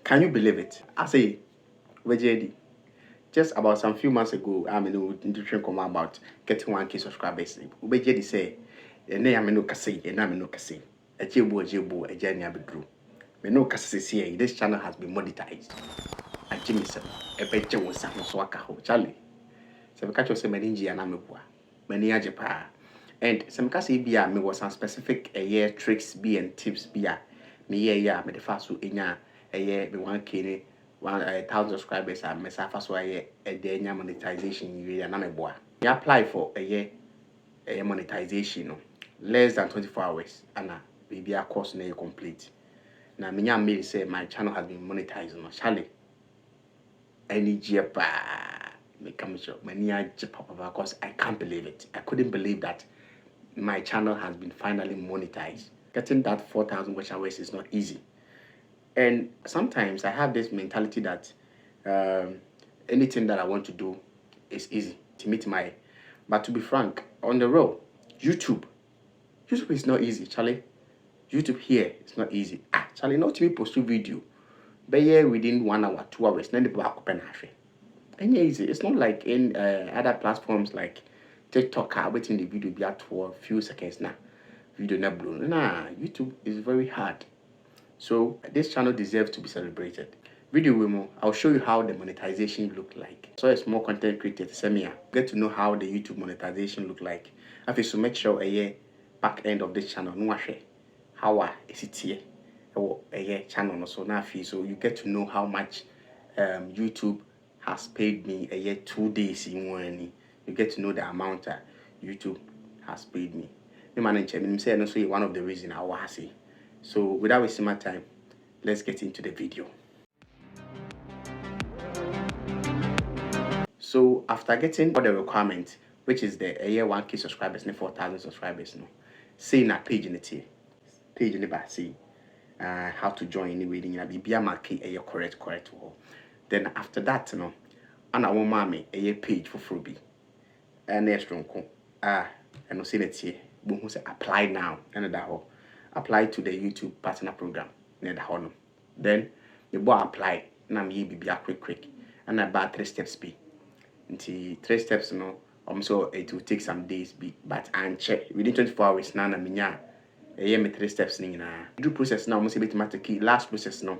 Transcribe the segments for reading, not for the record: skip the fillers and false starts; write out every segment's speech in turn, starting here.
Can you believe it? I say, JD. Just about some few months ago, I mean, interesting come about getting 1K subscribers. JD say, "Ene ya me no kase, ena me no kase. Ejebu, eje ni abedru. Me no kase say this channel has been monetized. Ajimisa, ebeje wo sa so aka ho, Charlie. Se me catch you say me ninji na me boa. Me ni aje pa. And some kase bia me was some specific year tricks and tips bia. Me yeah me the fast so enya me 1K ni 1,000 subscribers and me safa so a enya monetization you na me boa. Me apply for a monetization no less than 24 hours and baby a course na complete. Na me nya mail say my channel has been monetized no Charlie. Any jepa me come show many jepa because I can't believe it. I couldn't believe that my channel has been finally monetized. Getting that 4,000 watch hours is not easy. And sometimes I have this mentality that anything that I want to do is easy to meet my. But to be frank, on the road, YouTube is not easy, Charlie. YouTube here is not easy. Charlie, not to me post a video, but yeah, within 1 hour, 2 hours, then the back open half. And easy. It's not like in other platforms like TikTok. Waiting the video be out for a few seconds now. Video not blown. Nah, YouTube is very hard. So this channel deserves to be celebrated. Video Wimo, I'll show you how the monetization look like. So a small content creator send me get to know how the YouTube monetization look like. If you so make sure back end of this channel, no how is it here? Or channel also now so you get to know how much YouTube has paid me 2 days in one. You get to know the amount that YouTube has paid me. The manager, I'm saying also one of the reasons I was say. So without wasting my time, let's get into the video. So after getting all the requirements, which is the 1K subscribers and 4,000 subscribers, no, say in a page in the page in the back, see how to join any reading in a market correct. Then after that, no, and I want mommy a page for free. And next one, and no see that here, boom, say apply now, and that whole. Apply to the YouTube partner program near the honor. Then the boy apply na me be quick and about 3 steps be. Until 3 steps no so it will take some days be but and check within 24 hours na minya me 3 steps ni na do process now must be automatic last process no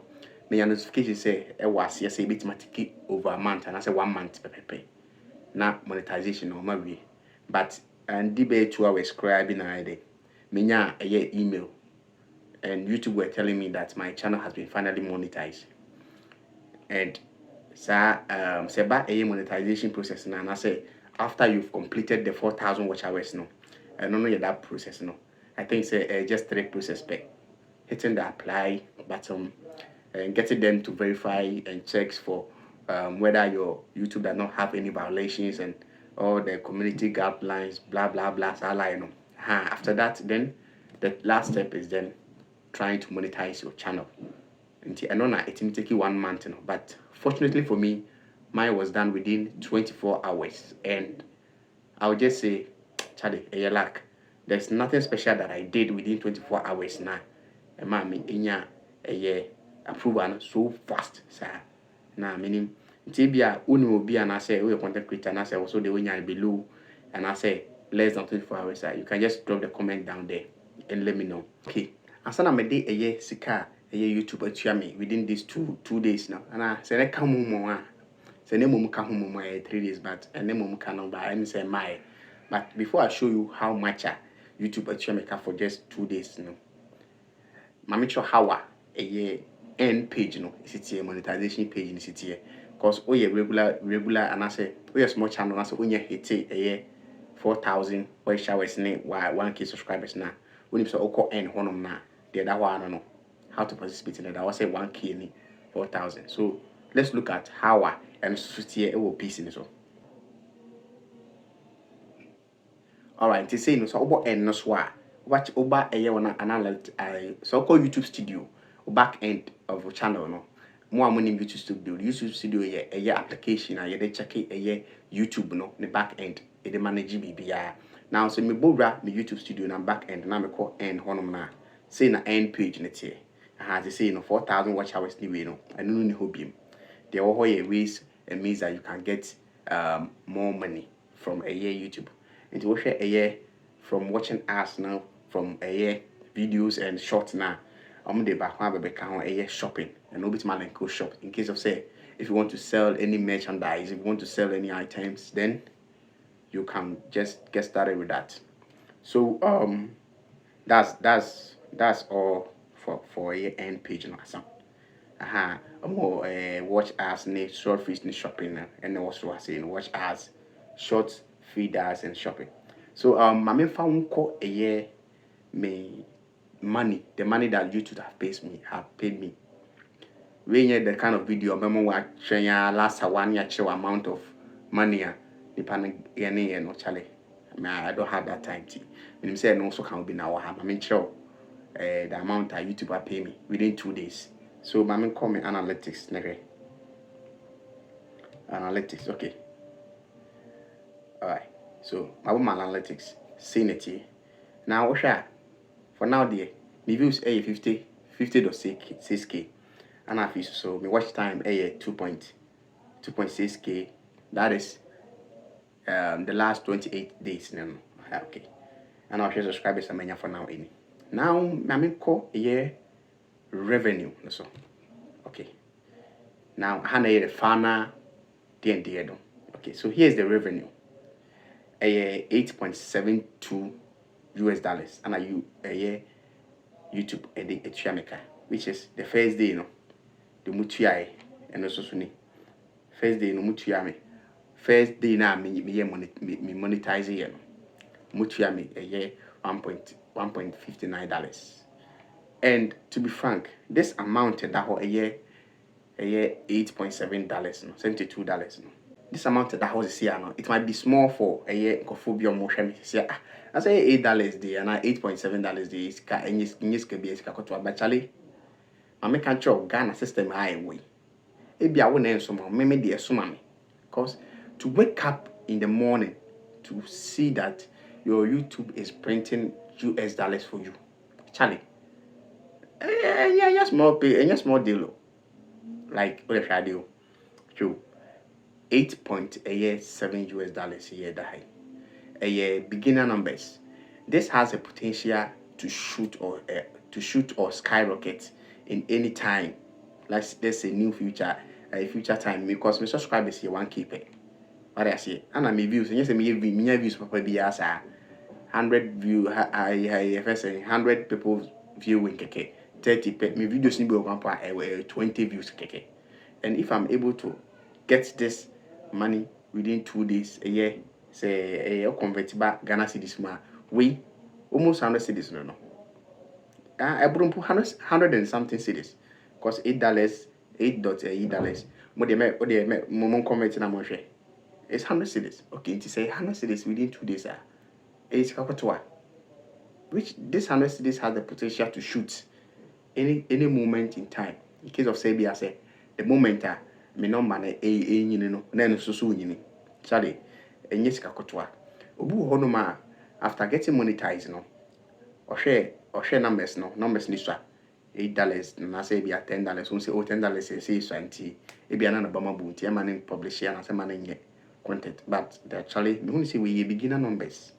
me notification say was yes be automatic over a month and I say 1 month pepe na monetization no ma we but and debate 2 hours scribing na ide minya email. And YouTube were telling me that my channel has been finally monetized. And say about a monetization process now. And I say after you've completed the 4,000 watch hours, no, I don't know that process, no. I think it's just 3 process back. Hitting the apply button and getting them to verify and checks for whether your YouTube does not have any violations and all the community guidelines, blah blah blah. So I know. After that, then the last step is then trying to monetize your channel. I know it may take you 1 month, but fortunately for me, mine was done within 24 hours. And I would just say, Charlie, luck. There's nothing special that I did within 24 hours now. And mommy, approval so fast, sir. Now, meaning, Tibia, Unu will be, and I say, we're content creator, and I say, also the winner below, and I say, less than 24 hours, sir. You can just drop the comment down there and let me know. Okay. Asana me de sika YouTube atua me within these two days now. And I say ka mo a. Say ne mum ka ho mo 3 days but and ne mum ka no ba and say my. But before I show you how much YouTube atua me ka for just 2 days no. Mama cho how end page no. Is it here monetization page in it here. Cause regular and I say small channel and I say hit 4,000 watch hours ne 1K subscribers now. When you say oko end honum na that one I don't know how to participate in it. I was say 1K in 4,000. So let's look at how and here it will piece in it. Alright, to say no so about end no swa. Watch over a year on analyze so called YouTube studio or back end of a channel no. More money YouTube studio. YouTube studio a application and they check it YouTube no the back end it manage BBR. Now so me bobra me YouTube studio na back end na me call end honum na say na end page net here. As I say, 4,000 watch hours anyway, I don't know hobby. There are ways and means that you can get more money from a year YouTube. And to watch a year from watching us now, from a year videos and shorts now. I'm the back one a year shopping and no bit man go shop in case of say if you want to sell any merchandise, if you want to sell any items, then you can just get started with that. So that's all for a end page now. More watch as ne short feeds ne shopping and also I say watch as short feeders and shopping. So my main found call a year me money, the money that YouTube have paid me. When you the kind of video memo watching last 1 year show amount of money depending any no chale. I don't have that time to. When you say no so can be now I mean show the amount that YouTube are pay me within 2 days. So my call me analytics nigga. Analytics, okay. Alright. So my analytics, seeing it here. Now what's that? For now the views a 50.6k and I feel so my watch time a 2.6k. That is the last 28 days now. Okay. And I'll share subscribers and for now any. Now I call a year revenue so. Okay. Now I had a fana the okay, so here's the revenue. 8.72 US dollars and a year YouTube a which is the first day the mutuai and also suni first day no mutuami first day na me monetize here mutuami a year $1.59. And to be frank, this amount that a year $8.7 $72. This amount that was here it might be small for a year cophobia motion. I say $8 day and $8.7 day is ka and yes can be a kakoto but Charlie. I make a job Ghana system high way. Maybe I won't answer maybe the sumami. Because to wake up in the morning to see that your YouTube is printing US dollars for you. Charlie. Yeah, small pay and small deal. Like what if I do? True. 8.7 US dollars a year that a year beginner numbers. This has a potential to shoot or skyrocket in any time. Let's say new future time because my subscribers here 1K pay. What I say, and I may views and yes, I may views for be as 100 view. I first say 100 people viewing keke 30 pay. My videos need be 20 views keke. And if I'm able to get this money within 2 days a year, say a convert back Ghana cedis we almost 100 cedis no. I brought 100 and something cedis because $8, $8.8. What they make moment convert na moshe. It's 100 cedis. Okay, to say 100 cedis within 2 days it's kakotwa. Which this 100 cedis has the potential to shoot any moment in time. In case of say, I say the moment me number na na no so nyini chale enye sika kotwa obu ho no ma after getting monetized ohwe numbers ni so $8 na say be $10 so say $10 say so anti e bia na na bama bu nti e ma na publish ya na say ma na nye content but the actually me hu say we beginner numbers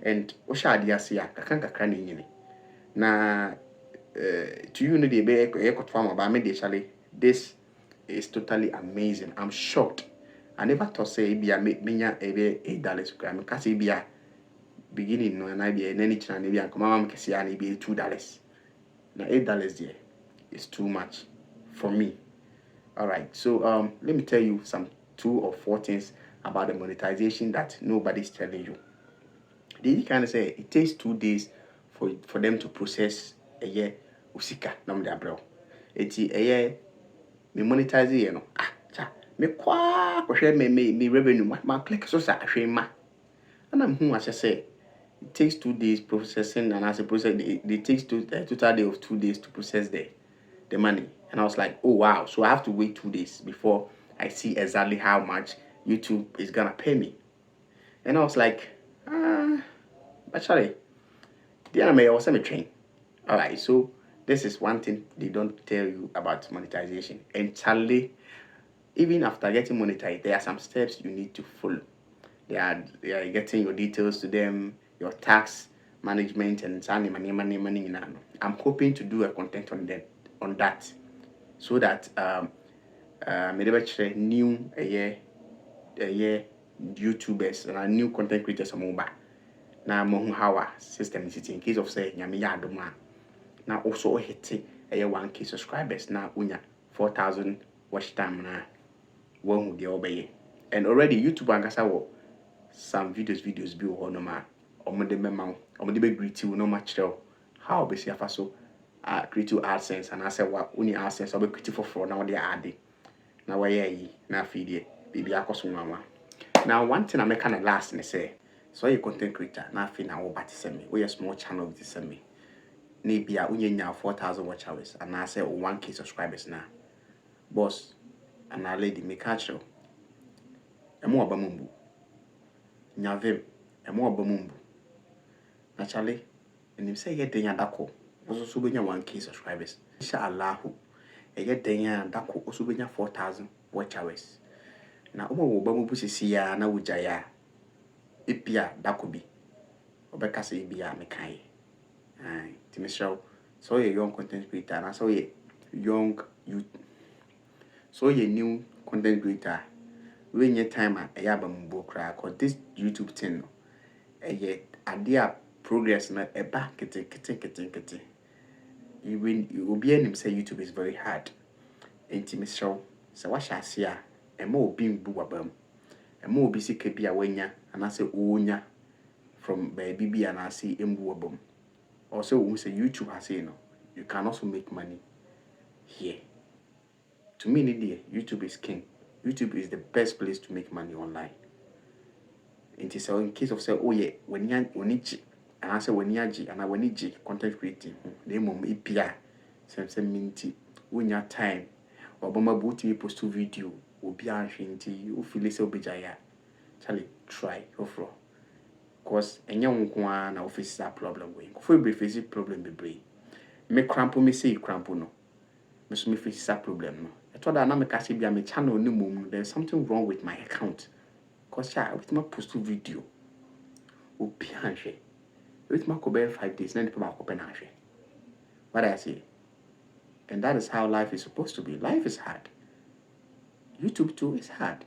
and ohwa ade ase ya kakra na nyini na to you no dey be e kotwa ma ba me dey chale this is totally amazing. I'm shocked. I never thought say bia menya ebe $8 gram. Because bia beginning no na bia any channel bia come mama kesi ya na be $2. Now $8 there is too much for me. All right. So let me tell you some 2 or 4 things about the monetization that nobody's telling you. They kind of say it takes 2 days for them to process a year usika nam da bro. Eti a year me monetize me kwa me revenue ma click so sa ahwe ma and I'm who as I say it takes 2 days processing and as a process it takes total day of 2 days to process the money and I was like oh wow, so I have to wait 2 days before I see exactly how much YouTube is gonna pay me. And I was like but sorry the anime was a train. All right, so this is one thing they don't tell you about monetization. And Charlie, even after getting monetized, there are some steps you need to follow. They are getting your details to them, your tax management, and money. I'm hoping to do a content on that, so that maybe new a year YouTubers and new content creators mobile. Now how our system is in case of say nyame yadoma. Now also hit a 1K subscribers now unya 4,000 watch time na one the obey. And already YouTube angasa wo some videos be no ma omode mema omode be greet you no match how be see afa so create AdSense and I say wa uni AdSense obe create for now they add na wa yi na feed baby akoso nwa. Now one thing I make kind of last and say so you content creator na fe na wo batisem me we a small channel with this me na bia unya 4,000 watch hours and I say 1K subscribers na boss and a lady me catch you emo abamumbu nyavem emo abamumbu naturally and him say ye den adako also benya 1K subscribers inshallah ye den adako also benya 4,000 watch hours na omo wo bamumbu sisi ya na wujaya ipia dako bi obeka say bia me kai Timishow so you young content creator and so you young youth so you new content creator when your time at Ayabambo crack or this YouTube thing a idea progress na a back kitten. Even you will be him say YouTube is very hard. Intimate show so what shall see a more being booabum a more busy kebia wenya and I say onya from baby and I see imbuabum. Also, we say YouTube has you know you can also make money here. To me, YouTube is king. YouTube is the best place to make money online. So in case of say, oh yeah, when you and I say when you and I when you content creating, they mum EPI, some minty, when your time, or bomba booty post to video, will be answering you feel so bijaya. Charlie, try overall. Cause and young one or face that problem way. For be face problem be brain. Me crampo me say crampo no. Me face that problem no. I thought that now me kasi be a me channel no mum. There's something wrong with my account. Cause yeah, with my post to video. O pianche. With my cover 5 days, then people open answer. What I say. And that is how life is supposed to be. Life is hard. YouTube too is hard.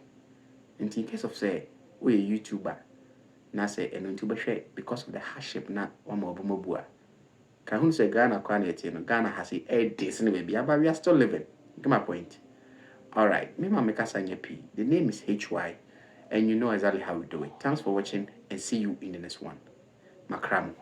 And in case of say, we a YouTuber. Na say and YouTuber share because of the hardship na one more bumobua. Can who say Ghana quantity Ghana has a 8 days in baby, but we are still living. Get my point. Alright, me make us P. The name is HY, and you know exactly how we do it. Thanks for watching and see you in the next one. Makram.